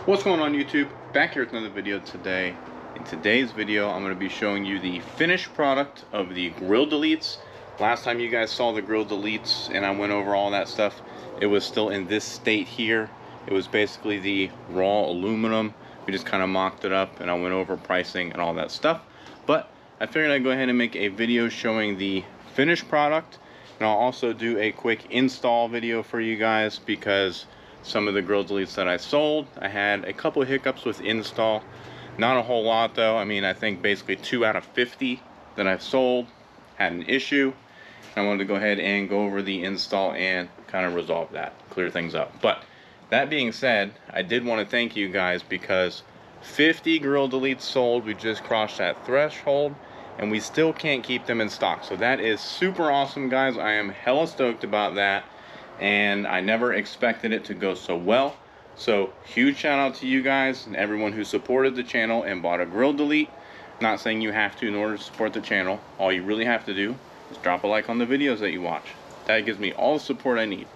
What's going on YouTube? Back here with another video today. In today's video I'm going to be showing you the finished product of the Grille deletes. Last time you guys saw the Grille deletes and I went over all that stuff, it was still in this state here. It was basically the raw aluminum. We just kind of mocked it up and I went over pricing and all that stuff. But I figured I'd go ahead and make a video showing the finished product, and I'll also do a quick install video for you guys because some of the Grille deletes that I sold, I had a couple of hiccups with install. Not a whole lot though. I mean, I think basically 2 out of 50 that I've sold had an issue. I wanted to go ahead and go over the install and kind of resolve that, clear things up. But that being said, I did want to thank you guys because 50 Grille deletes sold. We just crossed that threshold and we still can't keep them in stock. So that is super awesome, guys. I am hella stoked about that. And I never expected it to go so well. So huge shout out to you guys and everyone who supported the channel and bought a Grille delete. Not saying you have to in order to support the channel. All you really have to do is drop a like on the videos that you watch. That gives me all the support I need.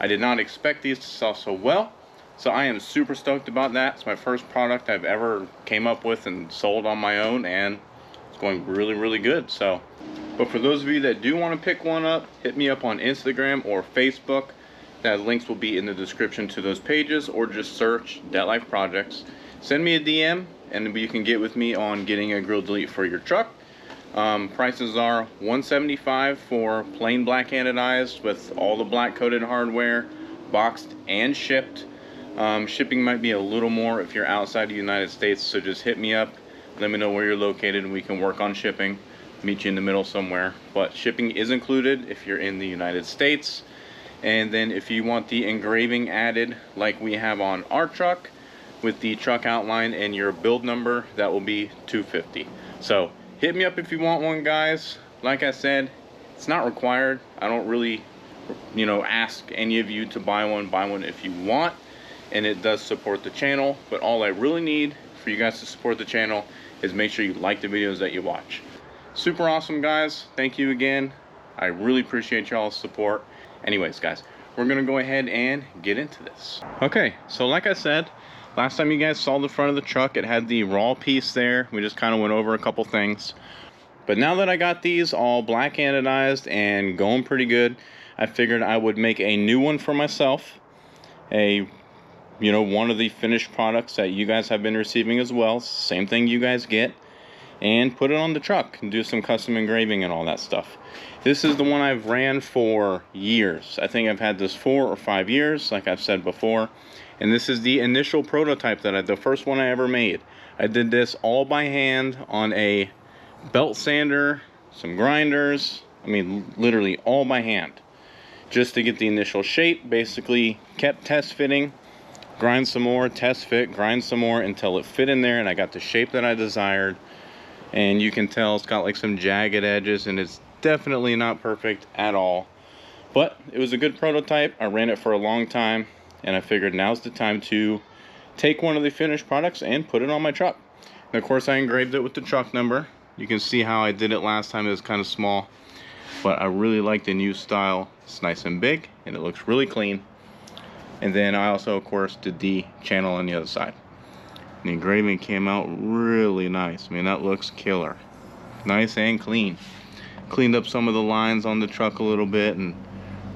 I did not expect these to sell so well, so I am super stoked about that. It's my first product I've ever came up with and sold on my own, and it's going really good. So, but for those of you that do want to pick one up, hit me up on Instagram or Facebook. That links will be in the description to those pages, or just search Debtlife.projects. Send me a DM and you can get with me on getting a Grille delete for your truck. Prices are $175 for plain black anodized with all the black coated hardware, boxed and shipped. Shipping might be a little more if you're outside the United States, so just hit me up, let me know where you're located and we can work on shipping. Meet you in the middle somewhere. But shipping is included if you're in the United States. And then if you want the engraving added like we have on our truck with the truck outline and your build number, that will be $250. So hit me up if you want one, guys. Like I said, it's not required. I don't really, ask any of you to buy one if you want, and it does support the channel. But all I really need for you guys to support the channel is make sure you like the videos that you watch. Super awesome, guys. Thank you again. I really appreciate y'all's support. Anyways, guys, we're gonna go ahead and get into this. Okay, so like I said, last time you guys saw the front of the truck, it had the raw piece there. We just kind of went over a couple things. But now that I got these all black anodized and going pretty good, I figured I would make a new one for myself. One of the finished products that you guys have been receiving as well. Same thing you guys get. And put it on the truck and do some custom engraving and all that stuff. This is the one I've ran for years. I think I've had this 4 or 5 years, like I've said before. And this is the initial prototype the first one I ever made. I did this all by hand on a belt sander, some grinders. I mean, literally all by hand, just to get the initial shape. Basically kept test fitting, grind some more, test fit, grind some more until it fit in there and I got the shape that I desired. And you can tell it's got like some jagged edges and it's definitely not perfect at all, but it was a good prototype. I ran it for a long time and I figured now's the time to take one of the finished products and put it on my truck. And of course I engraved it with the truck number. You can see how I did it last time. It was kind of small, but I really like the new style. It's nice and big and it looks really clean. And then I also of course did the channel on the other side. The engraving came out really nice. I mean, that looks killer. Nice and clean. Cleaned up some of the lines on the truck a little bit and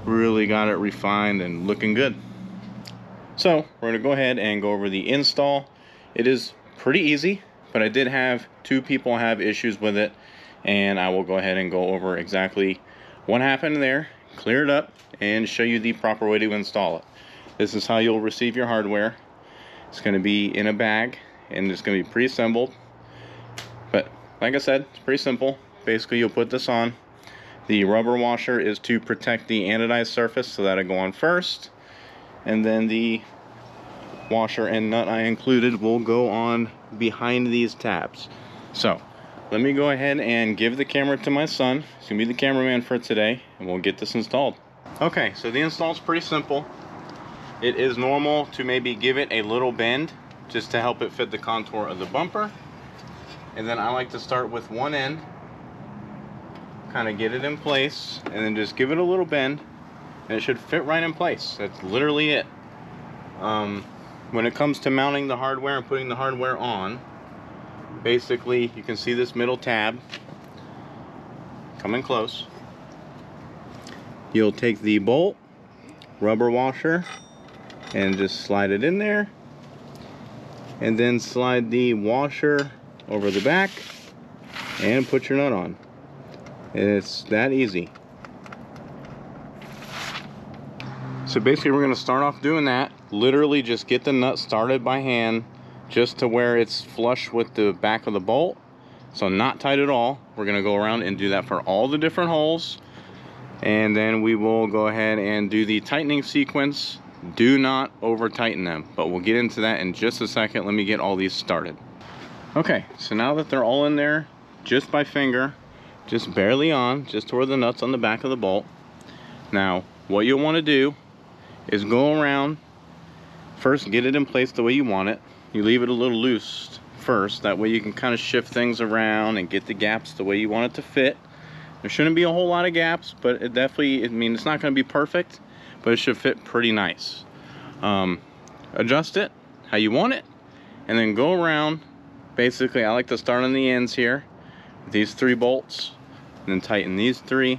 really got it refined and looking good. So we're gonna go ahead and go over the install. It is pretty easy, but I did have 2 people have issues with it, and I will go ahead and go over exactly what happened there, clear it up, and show you the proper way to install it. This is how you'll receive your hardware. It's going to be in a bag and it's going to be pre-assembled, but like I said, it's pretty simple. Basically you'll put this on. The rubber washer is to protect the anodized surface, so that'll go on first, and then the washer and nut I included will go on behind these tabs. So let me go ahead and give the camera to my son. He's going to be the cameraman for today and we'll get this installed. Okay, so the install is pretty simple. It is normal to maybe give it a little bend just to help it fit the contour of the bumper. And then I like to start with one end, kind of get it in place, and then just give it a little bend, and it should fit right in place. That's literally it. when it comes to mounting the hardware and putting the hardware on, basically you can see this middle tab. Come in close. You'll take the bolt, rubber washer, and just slide it in there, and then slide the washer over the back and put your nut on. And it's that easy. So basically we're going to start off doing that. Literally just get the nut started by hand just to where it's flush with the back of the bolt, so not tight at all. We're going to go around and do that for all the different holes, and then we will go ahead and do the tightening sequence. Do not over tighten them, but we'll get into that in just a second. Let me get all these started. Okay, so now that they're all in there, just by finger, just barely on, just to where the nut's on the back of the bolt. Now what you'll want to do is go around, first get it in place the way you want it. You leave it a little loose first, that way you can kind of shift things around and get the gaps the way you want it to fit. There shouldn't be a whole lot of gaps, but it definitely, I mean, it's not going to be perfect, but it should fit pretty nice. Adjust it how you want it, and then go around. Basically, I like to start on the ends here with these 3 bolts, and then tighten these 3,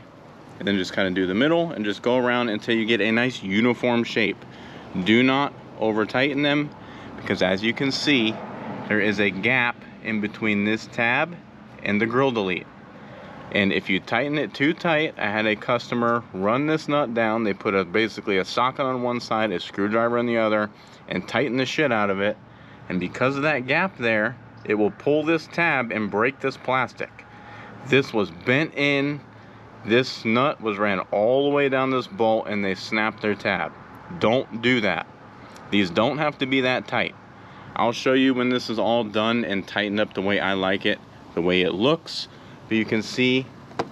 and then just kind of do the middle and just go around until you get a nice uniform shape. Do not over tighten them, because as you can see, there is a gap in between this tab and the Grille delete. And if you tighten it too tight, I had a customer run this nut down. They put basically a socket on one side, a screwdriver on the other, and tighten the shit out of it. And because of that gap there, it will pull this tab and break this plastic. This was bent in. This nut was ran all the way down this bolt, and they snapped their tab. Don't do that. These don't have to be that tight. I'll show you when this is all done and tightened up the way I like it, the way it looks. But you can see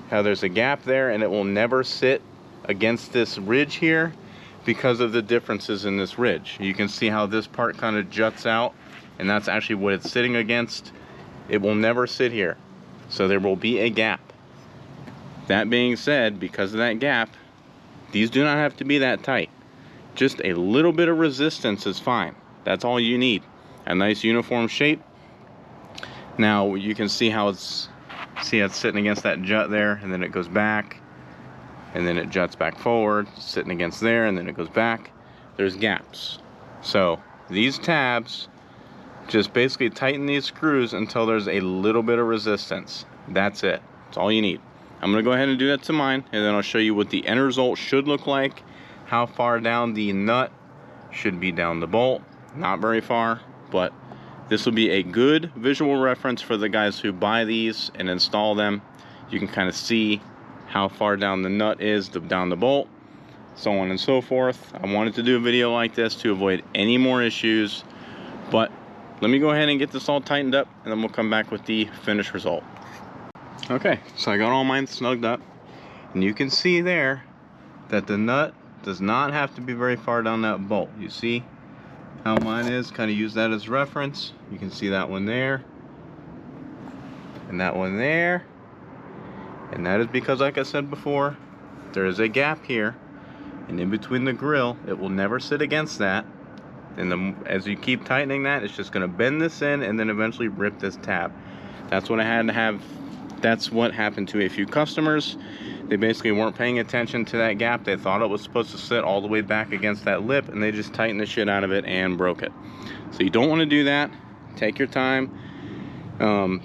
how there's a gap there, and it will never sit against this ridge here because of the differences in this ridge. You can see how this part kind of juts out, and that's actually what it's sitting against. It will never sit here, so there will be a gap. That being said, because of that gap, these do not have to be that tight. Just a little bit of resistance is fine. That's all you need. A nice uniform shape. Now you can see how it's sitting against that jut there, and then it goes back, and then it juts back forward, sitting against there, and then it goes back. There's gaps. So these tabs, just basically tighten these screws until there's a little bit of resistance. That's it. That's all you need. I'm going to go ahead and do that to mine, and then I'll show you what the end result should look like, how far down the nut should be down the bolt. Not very far, but this will be a good visual reference for the guys who buy these and install them. You can kind of see how far down the nut is down the bolt, so on and so forth. I wanted to do a video like this to avoid any more issues, but let me go ahead and get this all tightened up, and then we'll come back with the finished result. Okay, so I got all mine snugged up, and you can see there that the nut does not have to be very far down that bolt. You see how mine is? Kind of use that as reference. You can see that one there, and that one there, and that is because, like I said before, there is a gap here, and in between the grill, it will never sit against that. And as you keep tightening that, it's just going to bend this in and then eventually rip this tab. That's what I had to have. That's what happened to a few customers. They basically weren't paying attention to that gap. They thought it was supposed to sit all the way back against that lip, and they just tightened the shit out of it and broke it. So you don't want to do that. Take your time.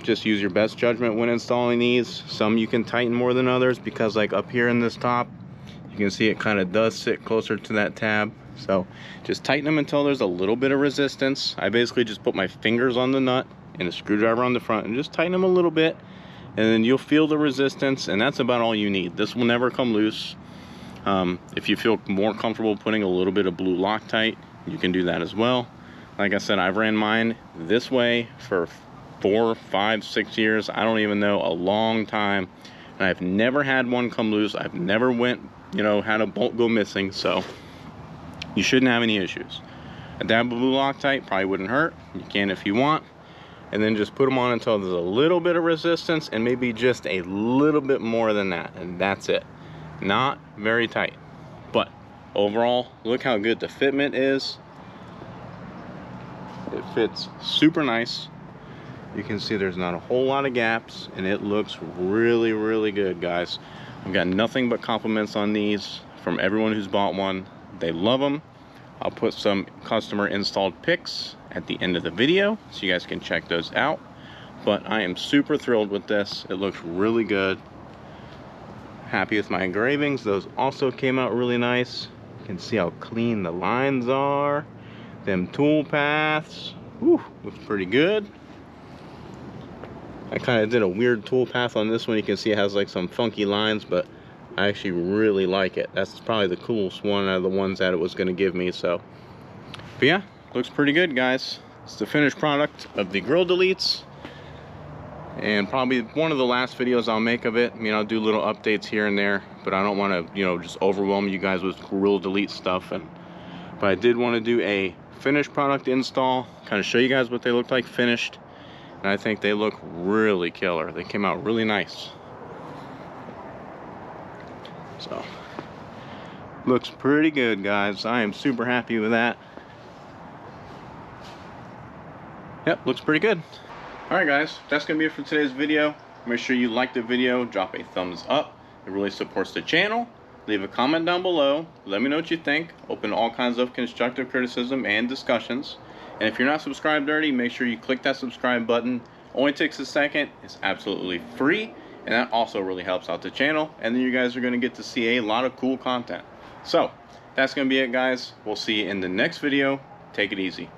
Just use your best judgment when installing these. Some you can tighten more than others, because like up here in this top, you can see it kind of does sit closer to that tab. So just tighten them until there's a little bit of resistance. I basically just put my fingers on the nut and a screwdriver on the front and just tighten them a little bit, and then you'll feel the resistance, and that's about all you need. This will never come loose. If you feel more comfortable putting a little bit of blue Loctite, you can do that as well. Like I said, I've ran mine this way for 4, 5, 6 years. I don't even know, a long time, and I've never had one come loose. I've never had a bolt go missing, so you shouldn't have any issues. A dab of blue Loctite probably wouldn't hurt. You can if you want. And then just put them on until there's a little bit of resistance, and maybe just a little bit more than that, and that's it. Not very tight, but overall, look how good the fitment is. It fits super nice. You can see there's not a whole lot of gaps, and it looks really, really good, guys. I've got nothing but compliments on these from everyone who's bought one. They love them. I'll put some customer installed pics at the end of the video so you guys can check those out. But I am super thrilled with this. It looks really good. Happy with my engravings. Those also came out really nice. You can see how clean the lines are. Them tool paths, whew, looks pretty good. I kind of did a weird tool path on this one. You can see it has like some funky lines, but I actually really like it. That's probably the coolest one out of the ones that it was going to give me. So, but yeah, looks pretty good, guys. It's the finished product of the Grille Deletes, and probably one of the last videos I'll make of it. I mean, I'll do little updates here and there, but I don't want to, you know, just overwhelm you guys with Grille Delete stuff. But I did want to do a finished product install, kind of show you guys what they look like finished, and I think they look really killer. They came out really nice. So, looks pretty good, guys. I am super happy with that. Yep, looks pretty good. Alright guys, that's going to be it for today's video. Make sure you like the video, drop a thumbs up. It really supports the channel. Leave a comment down below. Let me know what you think. Open to all kinds of constructive criticism and discussions. And if you're not subscribed already, make sure you click that subscribe button. Only takes a second. It's absolutely free. And that also really helps out the channel. And then you guys are going to get to see a lot of cool content. So, that's going to be it, guys. We'll see you in the next video. Take it easy.